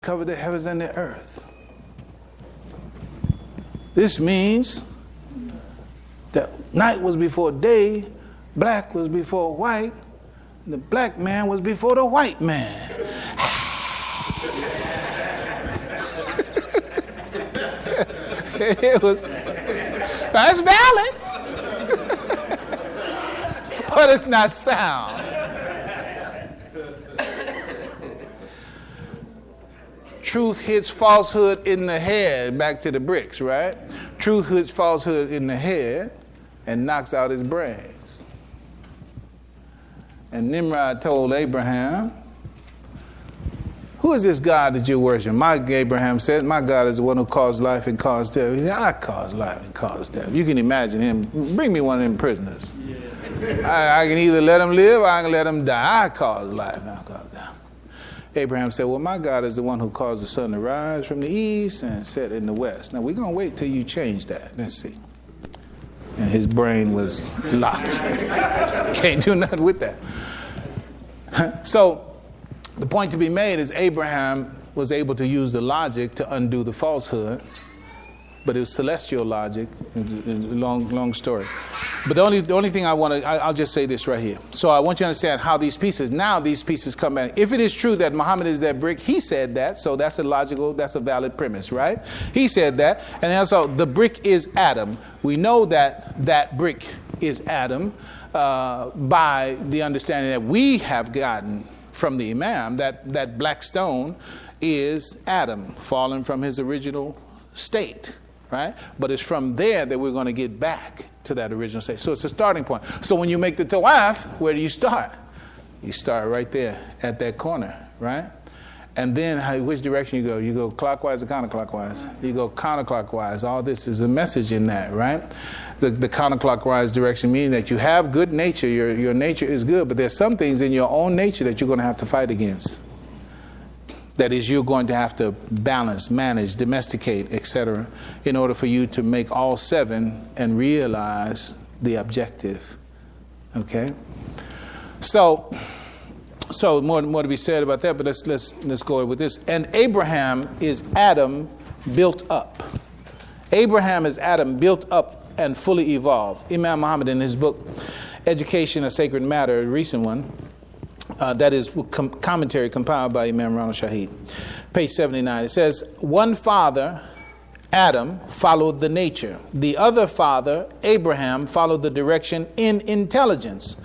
covered the heavens and the earth. This means that night was before day, black was before white, and the black man was before the white man. It was, that's valid, but it's not sound. Truth hits falsehood in the head, back to the bricks, right? Truth hits falsehood in the head and knocks out his brains. And Nimrod told Abraham, who is this God that you worship? Abraham said, my God is the one who caused life and caused death. He said, I caused life and caused death. You can imagine him. Bring me one of them prisoners. Yeah. I can either let him live or I can let him die. I caused life and I caused death. Abraham said, well, my God is the one who caused the sun to rise from the east and set in the west. Now, we're going to wait till you change that. Let's see. And his brain was locked. Can't do nothing with that. So, the point to be made is Abraham was able to use the logic to undo the falsehood, but it was celestial logic. Long story. But the only thing I'll just say this right here. So I want you to understand how these pieces come back. If it is true that Muhammad is that brick, he said that, so that's a valid premise, right? He said that, and also the brick is Adam. We know that brick is Adam by the understanding that we have gotten from the Imam, that black stone is Adam, fallen from his original state, right? But it's from there that we're going to get back to that original state. So it's a starting point. So when you make the tawaf, where do you start? You start right there at that corner, right? And then which direction you go? You go clockwise or counterclockwise? You go counterclockwise. All this is a message in that, right? The counterclockwise direction meaning that you have good nature. Your nature is good, but there's some things in your own nature that you're going to have to fight against. That is, you're going to have to balance, manage, domesticate, etc., in order for you to make all seven and realize the objective. Okay? So more to be said about that, but let's go with this. And Abraham is Adam built up. Abraham is Adam built up and fully evolved. Imam Muhammad, in his book Education, a Sacred Matter, a recent one, that is commentary compiled by Imam Ronald Shahid, page 79, it says, one father, Adam, followed the nature. The other father, Abraham, followed the direction in intelligence.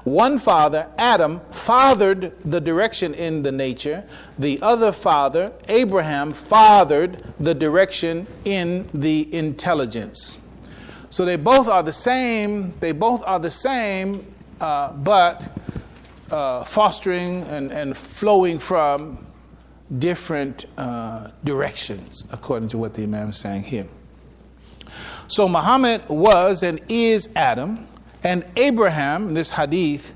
One father, Adam, fathered the direction in the nature. The other father, Abraham, fathered the direction in the intelligence. So they both are the same. But fostering and flowing from different directions, according to what the Imam is saying here. So Muhammad was and is Adam, and Abraham, this hadith,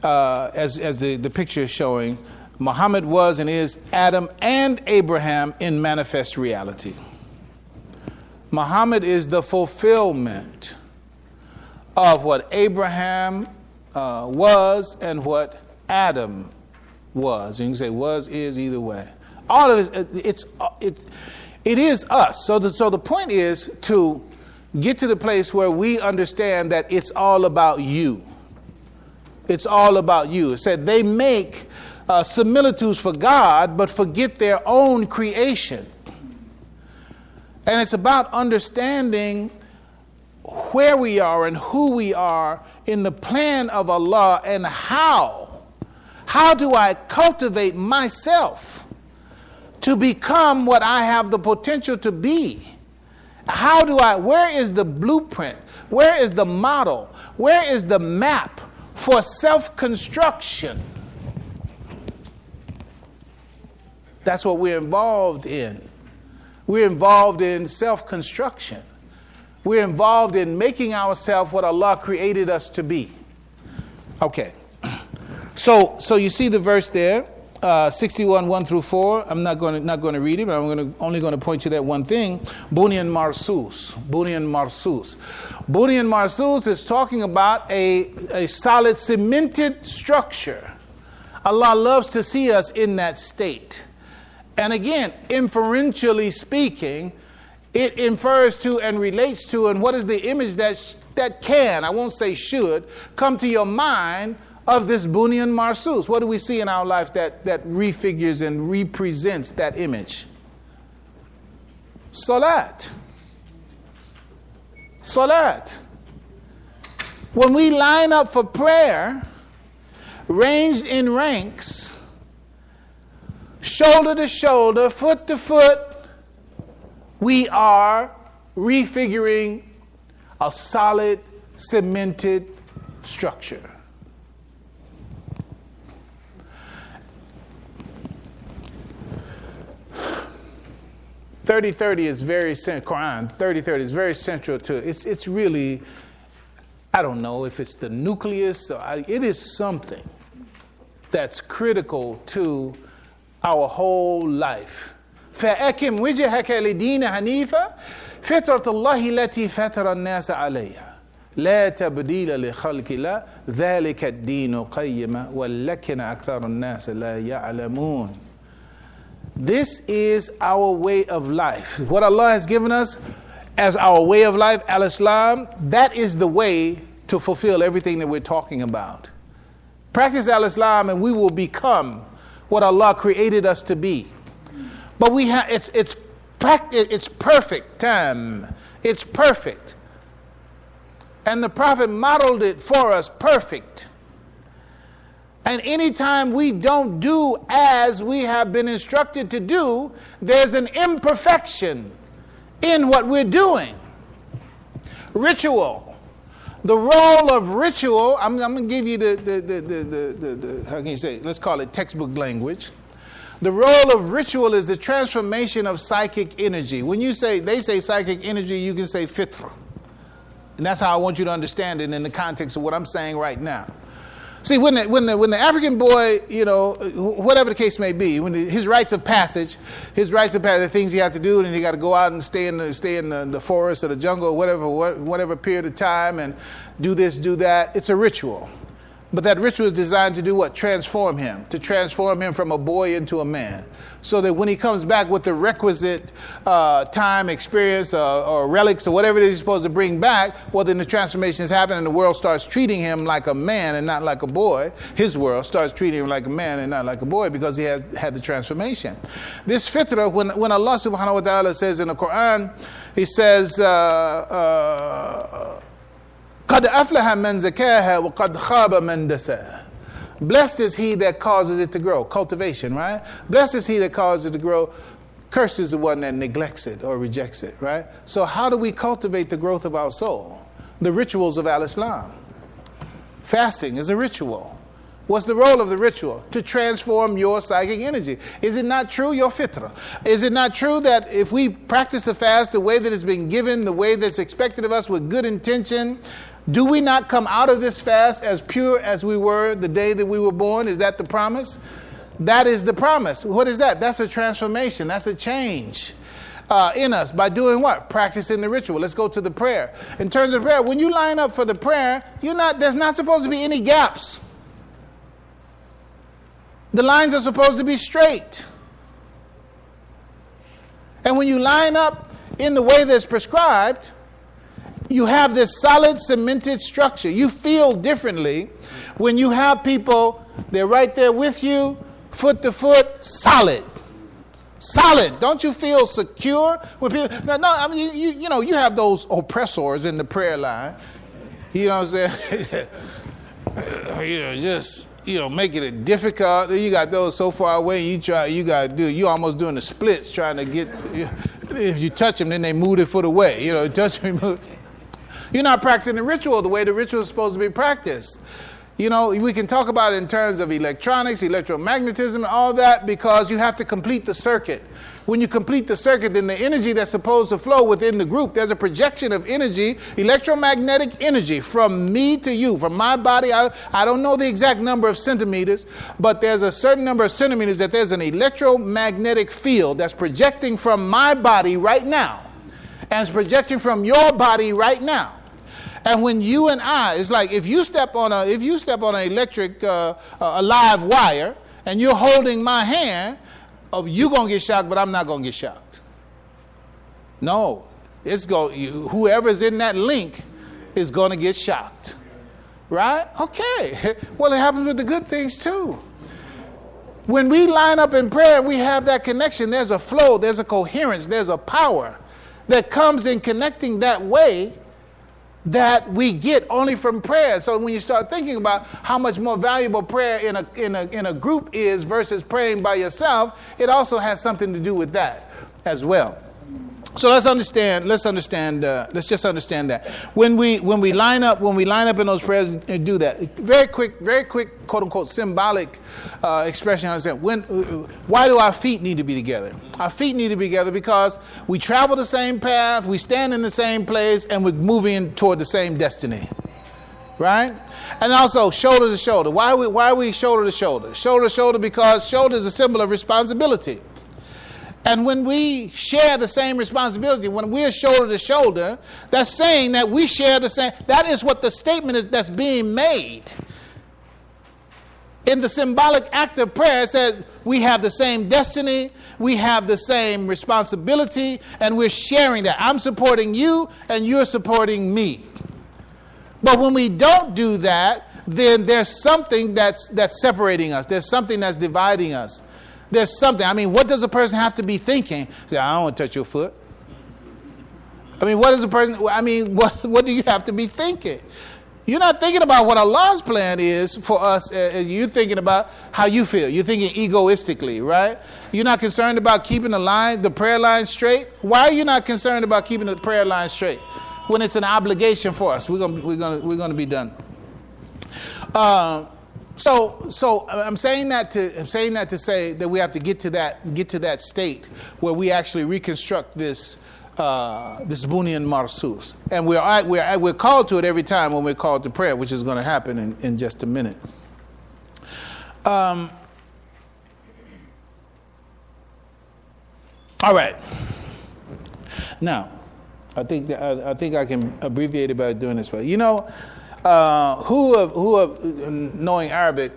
as the picture is showing, Muhammad was and is Adam and Abraham in manifest reality. Muhammad is the fulfillment of what Abraham was and what Adam was. And you can say was, is, either way. All of it, it is us. So the point is to get to the place where we understand that it's all about you. It's all about you. It said they make similitudes for God, but forget their own creation. And it's about understanding where we are and who we are in the plan of Allah, and how do I cultivate myself to become what I have the potential to be? Where is the blueprint? Where is the model? Where is the map for self-construction? That's what we're involved in. We're involved in self-construction. We're involved in making ourselves what Allah created us to be. Okay. So you see the verse there, 61, 1 through 4. I'm not going to read it, but I'm only going to point to that one thing. Bunyan Marsus. Bunyan Marsus. Bunyan Marsus is talking about a solid cemented structure. Allah loves to see us in that state. And again, inferentially speaking, it infers to and relates to, and what is the image that can, I won't say should, come to your mind of this Bunyan Marsus? What do we see in our life that refigures and represents that image? Salat. Salat. When we line up for prayer, ranged in ranks, shoulder to shoulder, foot to foot, we are refiguring a solid, cemented structure. Quran 30:30 is very central to it. It's really, I don't know if it's the nucleus, it is something that's critical to our whole life. فَأَكِمْ وِجْهَكَ لِدِينَ حَنِيفًا فِطْرَةَ اللَّهِ الَّتِي فَطَرَ النَّاسَ عَلَيْهَا لَا تَبْدِيلَ لِخَلْقِ اللَّهِ ذَلِكَ الدِّينُ قَيِّمًا وَلَكِنَّ أَكْثَرَ النَّاسِ لَا يَعْلَمُونَ. This is our way of life. What Allah has given us as our way of life, al-Islam, that is the way to fulfill everything that we're talking about. Practice al-Islam and we will become what Allah created us to be. But we have it's perfect time. It's perfect. And the Prophet modeled it for us perfect. And anytime we don't do as we have been instructed to do, there's an imperfection in what we're doing. Ritual. The role of ritual, I'm going to give you the how can you say, let's call it textbook language. The role of ritual is the transformation of psychic energy. When they say psychic energy, you can say fitra. And that's how I want you to understand it in the context of what I'm saying right now. See, when the African boy, whatever the case may be, his rites of passage, the things he had to do, and he got to go out and stay in the forest or the jungle or whatever period of time and do this, do that. It's a ritual. But that ritual is designed to do what? Transform him. To transform him from a boy into a man. So that when he comes back with the requisite time, experience, or relics, or whatever it is he's supposed to bring back, well, then the transformation has happened and the world starts treating him like a man and not like a boy. His world starts treating him like a man and not like a boy because he has had the transformation. This fitrah, when Allah subhanahu wa ta'ala says in the Quran, He says, قَدْ أَفْلَحَ مَنْ زَكَاهَا وَقَدْ خَابَ مَنْ دَسَاهَا. Blessed is he that causes it to grow. Cultivation, right? Blessed is he that causes it to grow. Cursed is the one that neglects it or rejects it, right? So how do we cultivate the growth of our soul? The rituals of Al-Islam. Fasting is a ritual. What's the role of the ritual? To transform your psychic energy. Is it not true, your fitrah? Is it not true that if we practice the fast the way that it's been given, the way that's expected of us with good intention, do we not come out of this fast as pure as we were the day that we were born? Is that the promise? That is the promise. What is that? That's a transformation. That's a change in us by doing what? Practicing the ritual. Let's go to the prayer. In terms of prayer, when you line up for the prayer, there's not supposed to be any gaps. The lines are supposed to be straight. And when you line up in the way that's prescribed, you have this solid, cemented structure. You feel differently when you have people, they're right there with you, foot to foot, solid. Solid. Don't you feel secure? When people, I mean, you have those oppressors in the prayer line. You know what I'm saying? Just making it difficult. You got those so far away, you almost doing the splits trying to get, if you touch them, then they move their foot away. Touch, remove. You're not practicing the ritual the way the ritual is supposed to be practiced. We can talk about it in terms of electronics, electromagnetism, and all that, because you have to complete the circuit. When you complete the circuit, then the energy that's supposed to flow within the group, there's a projection of energy, electromagnetic energy from me to you, from my body. I don't know the exact number of centimeters, but there's a certain number of centimeters that there's an electromagnetic field that's projecting from my body right now, and it's projecting from your body right now. And when you and I, it's like if you step on an electric, a live wire, and you're holding my hand, oh, you're going to get shocked, but I'm not going to get shocked. No, whoever's in that link is going to get shocked. Right? Okay. Well, it happens with the good things too. When we line up in prayer, we have that connection. There's a flow, there's a coherence, there's a power that comes in connecting that way that we get only from prayer. So when you start thinking about how much more valuable prayer in a group is versus praying by yourself, it also has something to do with that as well. So let's just understand that. When we line up in those prayers and do that, very quick, quote unquote, symbolic expression. Understand why do our feet need to be together? Our feet need to be together because we travel the same path, we stand in the same place, and we're moving toward the same destiny. Right? And also shoulder to shoulder. Why are we shoulder to shoulder? Shoulder to shoulder because shoulder is a symbol of responsibility. And when we share the same responsibility, when we're shoulder to shoulder, that's saying that we share the same. That is what the statement is that's being made. In the symbolic act of prayer, it says we have the same destiny, we have the same responsibility, and we're sharing that. I'm supporting you, and you're supporting me. But when we don't do that, then there's something that's separating us. There's something that's dividing us. There's something. I mean, what does a person have to be thinking? Say, I don't want to touch your foot. I mean, what do you have to be thinking? You're not thinking about what Allah's plan is for us. You're thinking about how you feel. You're thinking egoistically, right? You're not concerned about keeping the prayer line straight. Why are you not concerned about keeping the prayer line straight when it's an obligation for us? We're gonna be done. So I'm saying that to say that we have to get to that state where we actually reconstruct this Bunyan Marsus, and we're called to it every time when we're called to prayer, which is going to happen in just a minute. All right. Now, I think I can abbreviate it by doing this way. You know. Who of knowing Arabic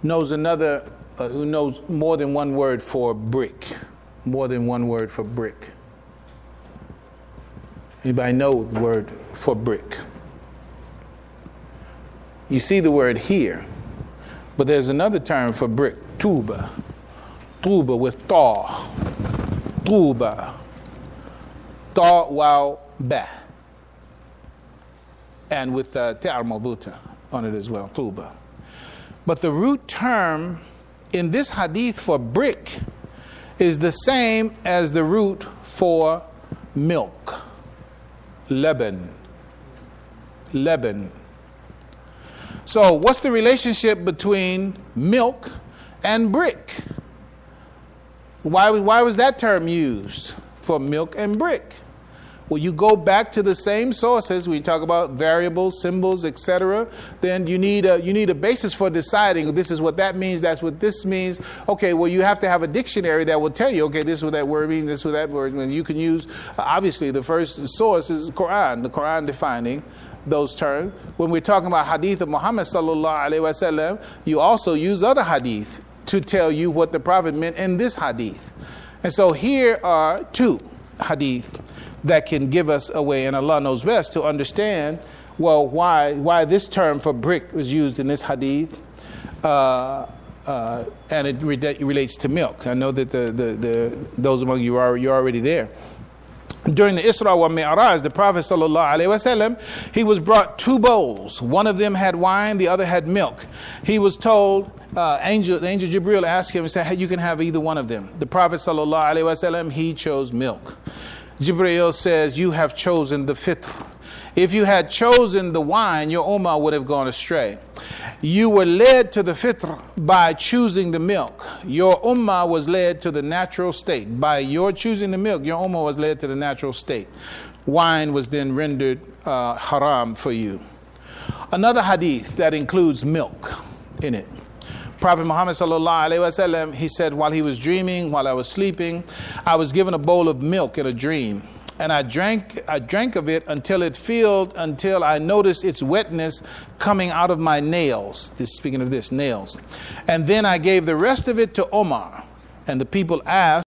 knows who knows more than one word for brick? More than one word for brick. Anybody know the word for brick? You see the word here, but there's another term for brick, tuba. Tuba with ta. Tuba. Ta, wow, ba. And with ta'ar mabuta on it as well, tuba. But the root term in this hadith for brick is the same as the root for milk, leban. So what's the relationship between milk and brick? Why was that term used for milk and brick? Well, you go back to the same sources. We talk about variables, symbols, etc. Then you need a basis for deciding this is what that means. That's what this means. Okay, well, you have to have a dictionary that will tell you. Okay, this is what that word means. This is what that word means. You can use obviously the first source is Quran. The Quran defining those terms. When we're talking about hadith of Muhammad sallallahu alaihi wasallam, you also use other hadith to tell you what the Prophet meant in this hadith. And so here are two hadith that can give us a way, and Allah knows best, to understand, well, why this term for brick was used in this hadith, and it relates to milk. I know that those among you you're already there. During the Isra wa Mi'raj, the Prophet sallallahu alaihi wasallam, he was brought two bowls. One of them had wine, the other had milk. He was told, the angel Jibril asked him and said, hey, you can have either one of them. The Prophet sallallahu alaihi wasallam, he chose milk. Jibreel says, you have chosen the fitr. If you had chosen the wine, your ummah would have gone astray. You were led to the fitr by choosing the milk. Your ummah was led to the natural state. By your choosing the milk, your ummah was led to the natural state. Wine was then rendered haram for you. Another hadith that includes milk in it. Prophet Muhammad sallallahu alaihi wasallam, he said, while he was dreaming, while I was sleeping, I was given a bowl of milk in a dream, and I drank of it until I noticed its wetness coming out of my nails. Speaking of this, nails. And then I gave the rest of it to Omar. And the people asked,